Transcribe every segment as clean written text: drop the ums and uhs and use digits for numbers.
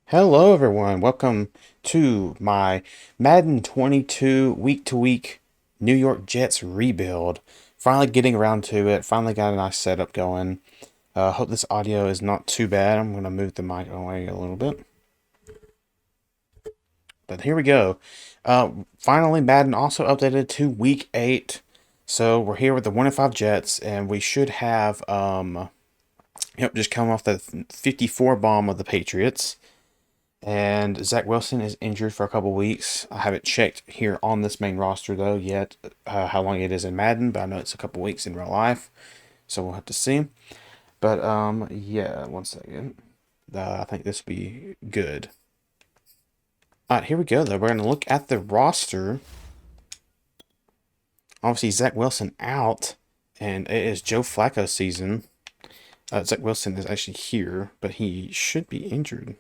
Hello everyone, welcome to my Madden 22 week-to-week New York Jets rebuild. Finally getting around to it, finally got a nice setup going. Hope this audio is not too bad. I'm going to move the mic away a little bit. But here we go. Finally, Madden also updated to week 8. So we're here with the 1-5 Jets, and we should have, just come off the 54 bomb of the Patriots. And Zack Wilson is injured for a couple weeks. I haven't checked here on this main roster, though, yet how long it is in Madden, but I know it's a couple weeks in real life, so we'll have to see. But, yeah, one second. I think this will be good. All right, here we go, though. We're going to look at the roster. Obviously, Zack Wilson out, and it is Joe Flacco season. Zack Wilson is actually here, but he should be injured.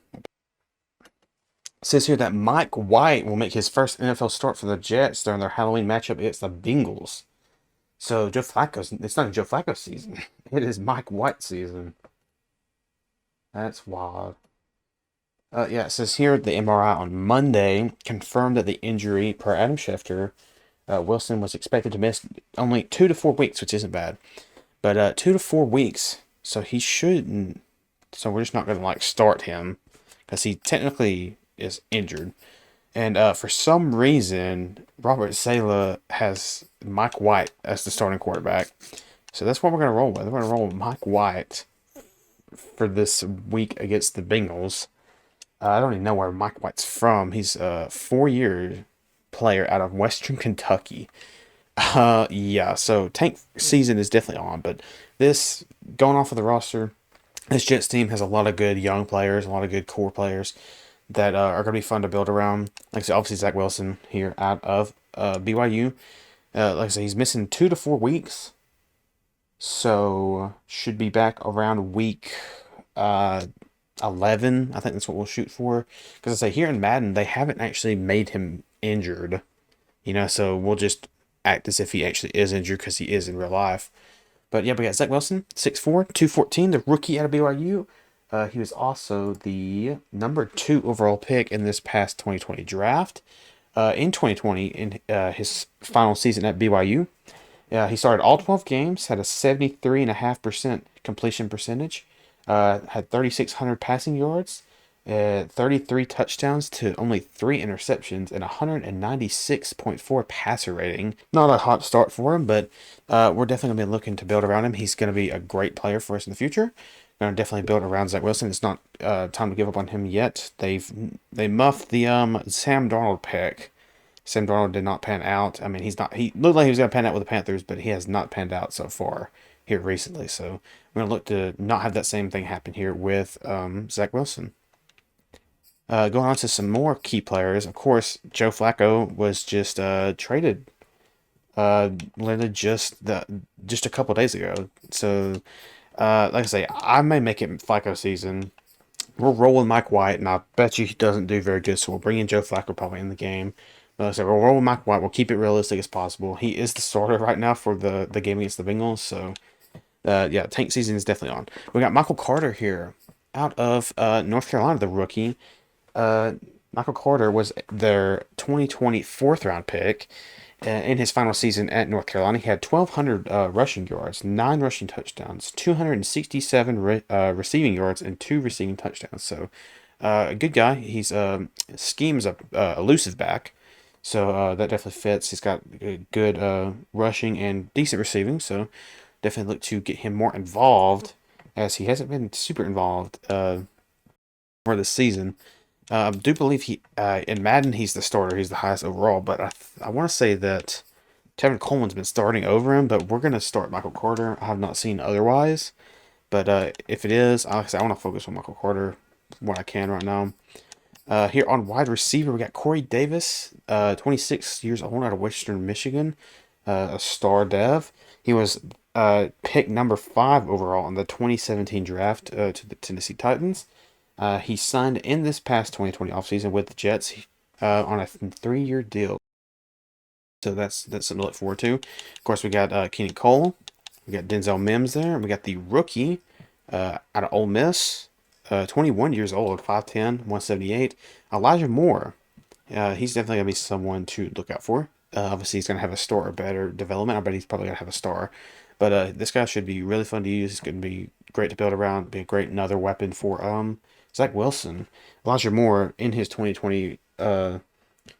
It says here that Mike White will make his first NFL start for the Jets during their Halloween matchup against the Bengals. So Joe Flacco's, it's not Joe Flacco season. It is Mike White season. That's wild. Yeah, it says here the MRI on Monday confirmed that the injury, per Adam Schefter, Wilson was expected to miss only 2 to 4 weeks, which isn't bad. But 2 to 4 weeks, so he shouldn't. So we're just not going to start him because he technically is injured. And for some reason, Robert Saleh has Mike White as the starting quarterback. So that's what we're going to roll with. We're going to roll with Mike White for this week against the Bengals. I don't even know where Mike White's from. He's a 4-year player out of Western Kentucky. Yeah, so tank season is definitely on. But this, going off of the roster, this Jets team has a lot of good young players, a lot of good core players that are going to be fun to build around. Like I said, obviously Zack Wilson here out of BYU. Like I said, he's missing 2 to 4 weeks. So should be back around week 11. I think that's what we'll shoot for. Because I say here in Madden, they haven't actually made him injured. So we'll just act as if he actually is injured because he is in real life. But yeah, we got Zack Wilson, 6'4", 214, the rookie out of BYU. He was also the number 2 overall pick in this past 2020 draft. In 2020, in his final season at BYU, he started all 12 games, had a 73.5% completion percentage, had 3,600 passing yards, 33 touchdowns to only 3 interceptions, and 196.4 passer rating. Not a hot start for him, but we're definitely going to be looking to build around him. He's going to be a great player for us in the future. Going to definitely build around Zack Wilson. It's not time to give up on him yet. They muffed the Sam Darnold pick. Sam Darnold did not pan out. I mean, he looked like he was going to pan out with the Panthers, but he has not panned out so far here recently. So we're going to look to not have that same thing happen here with Zack Wilson. Going on to some more key players. Of course, Joe Flacco was just traded. Literally just a couple days ago. So. Like I say, I may make it Flacco season. We'll roll with Mike White, and I bet you he doesn't do very good, so we'll bring in Joe Flacco probably in the game. But like I said, we'll roll with Mike White. We'll keep it realistic as possible. He is the starter right now for the game against the Bengals, so yeah, tank season is definitely on. We got Michael Carter here out of North Carolina, the rookie. Michael Carter was their 2020 4th-round pick. In his final season at North Carolina, he had 1,200 rushing yards, 9 rushing touchdowns, 267 receiving yards, and 2 receiving touchdowns. So, a good guy. He's scheme is a elusive back, so that definitely fits. He's got good rushing and decent receiving, so definitely look to get him more involved as he hasn't been super involved for this season. I do believe he in Madden he's the starter. He's the highest overall, but I want to say that Tevin Coleman's been starting over him. But we're gonna start Michael Carter. I have not seen otherwise. But if it is, like I want to focus on Michael Carter when I can right now. Here on wide receiver, we got Corey Davis, 26 years old, out of Western Michigan, a star dev. He was picked number 5 overall in the 2017 draft to the Tennessee Titans. He signed in this past 2020 offseason with the Jets on a 3-year deal. So that's something to look forward to. Of course, we got Kenny Cole. We got Denzel Mims there. We got the rookie out of Ole Miss, 21 years old, 5'10", 178. Elijah Moore. He's definitely going to be someone to look out for. Obviously, he's going to have a star or better development. I bet he's probably going to have a star. But this guy should be really fun to use. It's going to be great to build around. Be a great another weapon for Zack Wilson. Elijah Moore, in his 2020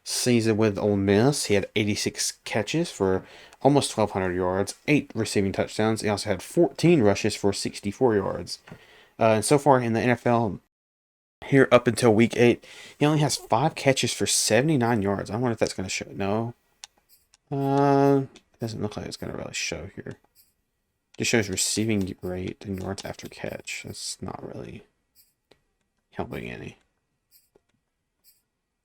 season with Ole Miss, he had 86 catches for almost 1,200 yards, 8 receiving touchdowns. He also had 14 rushes for 64 yards. And so far in the NFL, here up until week 8, he only has 5 catches for 79 yards. I wonder if that's going to show. No. It doesn't look like it's going to really show here. Just shows receiving rate and yards after catch. That's not really helping any.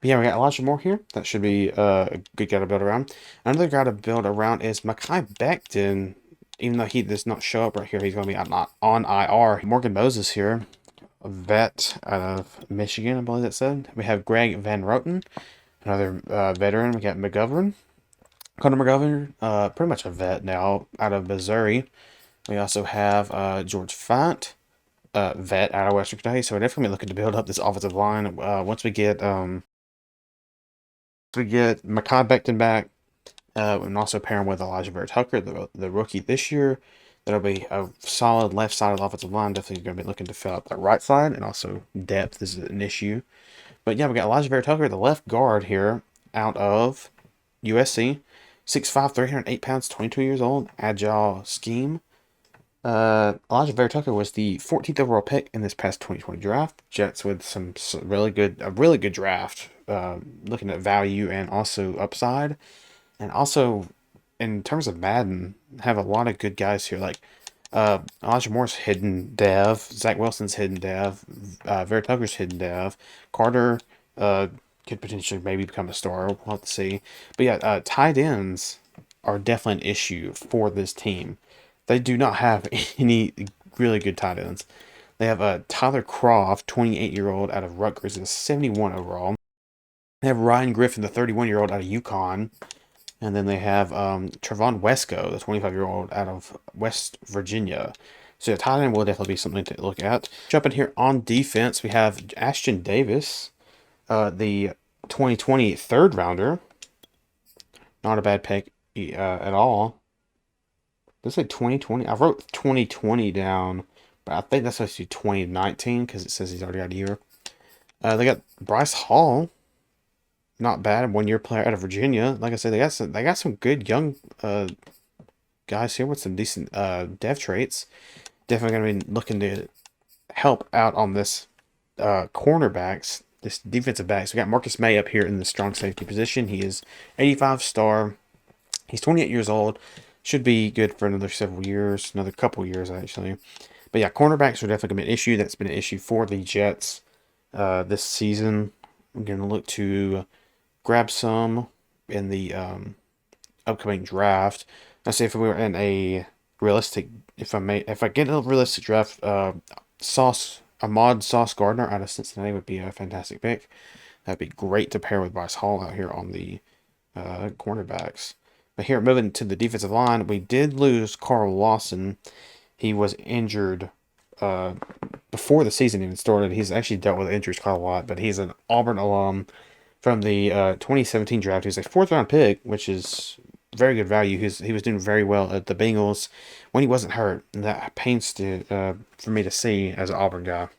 But yeah, we got Elijah Moore here. That should be a good guy to build around. Another guy to build around is Mekhi Becton. Even though he does not show up right here, he's going to be on IR. Morgan Moses here, a vet out of Michigan, I believe it said. We have Greg Van Roten, another veteran. We got McGovern. Connor McGovern, pretty much a vet now, out of Missouri. We also have George Fant, vet out of Western Kentucky. So we're definitely looking to build up this offensive line. Once we get Mekhi Becton back, and also pair him with Elijah Vera Tucker, the rookie this year, that'll be a solid left side of the offensive line. Definitely going to be looking to fill up that right side, and also depth is an issue. But yeah, we got Elijah Vera Tucker, the left guard here, out of USC. 6'5", 308 pounds, 22 years old, agile scheme. Elijah Vera Tucker was the 14th overall pick in this past 2020 draft. Jets with a really good draft, looking at value and also upside. And also, in terms of Madden, have a lot of good guys here, like Elijah Moore's hidden dev, Zack Wilson's hidden dev, Vera Tucker's hidden dev, Carter could potentially maybe become a star. We'll have to see. But yeah, tight ends are definitely an issue for this team. They do not have any really good tight ends. They have Tyler Croft, 28-year-old out of Rutgers, is 71 overall. They have Ryan Griffin, the 31-year-old out of UConn. And then they have Trevon Wesco, the 25-year-old out of West Virginia. So yeah, tight end will definitely be something to look at. Jumping here on defense, we have Ashton Davis, the 2020 third rounder. Not a bad pick at all. This is 2020. I wrote 2020 down, but I think that's supposed to be 2019 because it says he's already got a year. They got Bryce Hall. Not bad, 1-year player out of Virginia. Like I said, they got some good young guys here with some decent dev traits. Definitely going to be looking to help out on this cornerbacks, this defensive backs. We got Marcus May up here in the strong safety position. He is 85 star. He's 28 years old. Should be good for another several years, another couple years actually. But yeah, cornerbacks are definitely going to be an issue. That's been an issue for the Jets this season. I'm going to look to grab some in the upcoming draft. Let's say if we were in a realistic, if I get a realistic draft, Ahmad Sauce Gardner out of Cincinnati would be a fantastic pick. That'd be great to pair with Bryce Hall out here on the cornerbacks. But here, moving to the defensive line, we did lose Carl Lawson. He was injured before the season even started. He's actually dealt with injuries quite a lot, but he's an Auburn alum from the 2017 draft. He was a 4th-round pick, which is very good value. He was doing very well at the Bengals when he wasn't hurt, and that pains for me to see as an Auburn guy.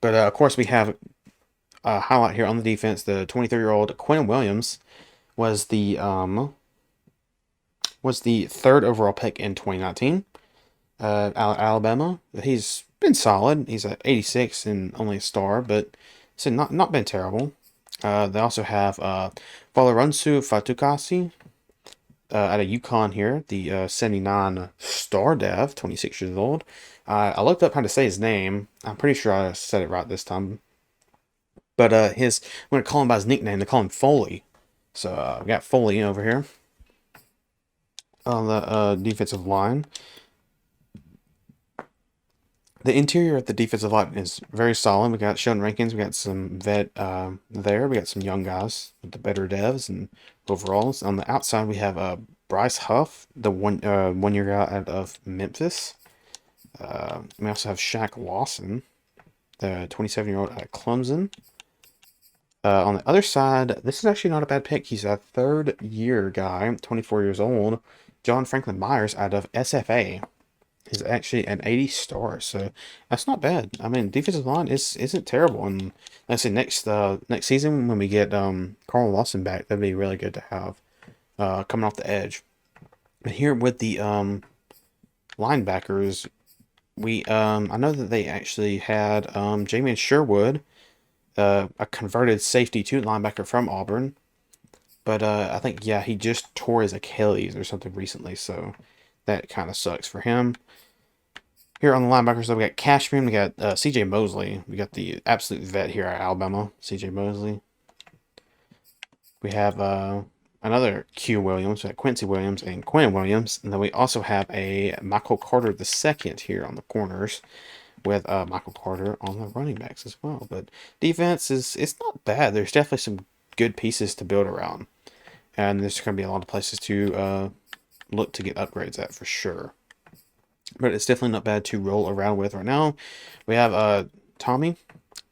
But of course, we have a highlight here on the defense. The 23-year-old Quinn Williams was the 3rd overall pick in 2019. Alabama. He's been solid. He's at 86 and only a star, but it's not been terrible. They also have Valoransu Fatukasi out of UConn here, the 79 star dev, 26 years old. I looked up how to say his name. I'm pretty sure I said it right this time. But I'm going to call him by his nickname. They call him Foley. So we got Foley over here on the defensive line. The interior of the defensive line is very solid. We got Sheldon Rankins. We got some vet there. We got some young guys with the better devs and overalls. On the outside, we have Bryce Huff, the one year guy out of Memphis. We also have Shaq Lawson, the 27-year-old out of Clemson. On the other side, this is actually not a bad pick. He's a third-year guy, 24 years old. John Franklin Myers out of SFA. Is actually an 80 star, so that's not bad. I mean, defensive line isn't terrible, and like I said, next season when we get Carl Lawson back, that'd be really good to have coming off the edge. And here with the linebackers, I know that they actually had Jamian Sherwood, a converted safety to linebacker from Auburn, but I think he just tore his Achilles or something recently, so that kind of sucks for him. Here on the linebackers, though, we got Cashman, we got C.J. Mosley. We got the absolute vet here at Alabama, C.J. Mosley. We have another Q Williams, we got Quincy Williams and Quinn Williams. And then we also have a Michael Carter II here on the corners with Michael Carter on the running backs as well. But defense it's not bad. There's definitely some good pieces to build around. And there's going to be a lot of places to look to get upgrades at for sure. But it's definitely not bad to roll around with right now. We have Thomas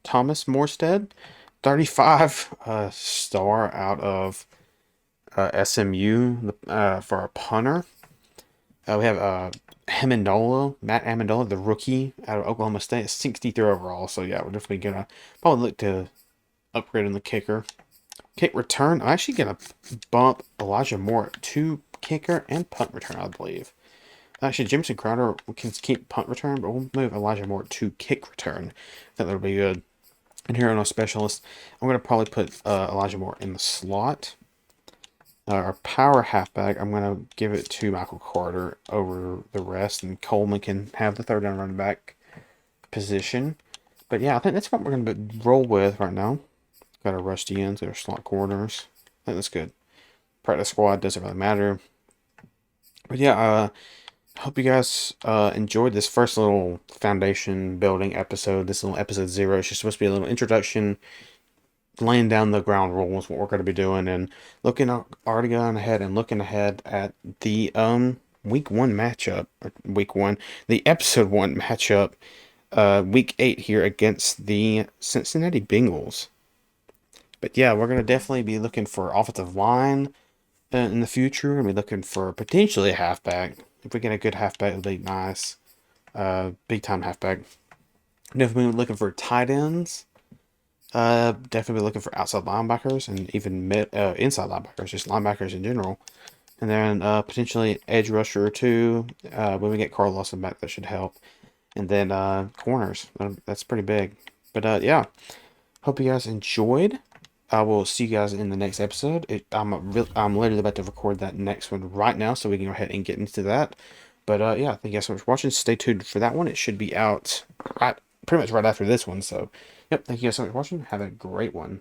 Morstead, 35 star out of SMU for a punter. We have Matt Amendola, the rookie out of Oklahoma State, 63 overall. So yeah, we're definitely gonna probably look to upgrade on the kicker. Kick return, I'm actually gonna bump Elijah Moore to kicker and punt return, I believe. Actually, Jameson Crowder, we can keep punt return, but we'll move Elijah Moore to kick return. I think that'll be good. And here on our specialist, I'm going to probably put Elijah Moore in the slot. Our power halfback, I'm going to give it to Michael Carter over the rest, and Coleman can have the third down running back position. But yeah, I think that's what we're going to roll with right now. Got our rusty ends, our slot corners. I think that's good. Practice squad doesn't really matter. But yeah, hope you guys enjoyed this first little foundation building episode. This little episode 0. It's just supposed to be a little introduction, laying down the ground rules, what we're going to be doing, and already going ahead and looking ahead at the week 1 matchup, the episode 1 matchup, week 8 here against the Cincinnati Bengals. But yeah, we're going to definitely be looking for offensive line in the future. We're going to be looking for potentially a halfback. If we get a good halfback, it'll be nice. Big time halfback. Definitely looking for tight ends. Definitely looking for outside linebackers and even inside linebackers, just linebackers in general. And then potentially edge rusher or two. When we get Carl Lawson back, that should help. And then corners. That's pretty big. But yeah, hope you guys enjoyed. I will see you guys in the next episode. I'm literally about to record that next one right now, so we can go ahead and get into that. But yeah, thank you guys so much for watching. Stay tuned for that one. It should be out pretty much right after this one. So, yep, thank you guys so much for watching. Have a great one.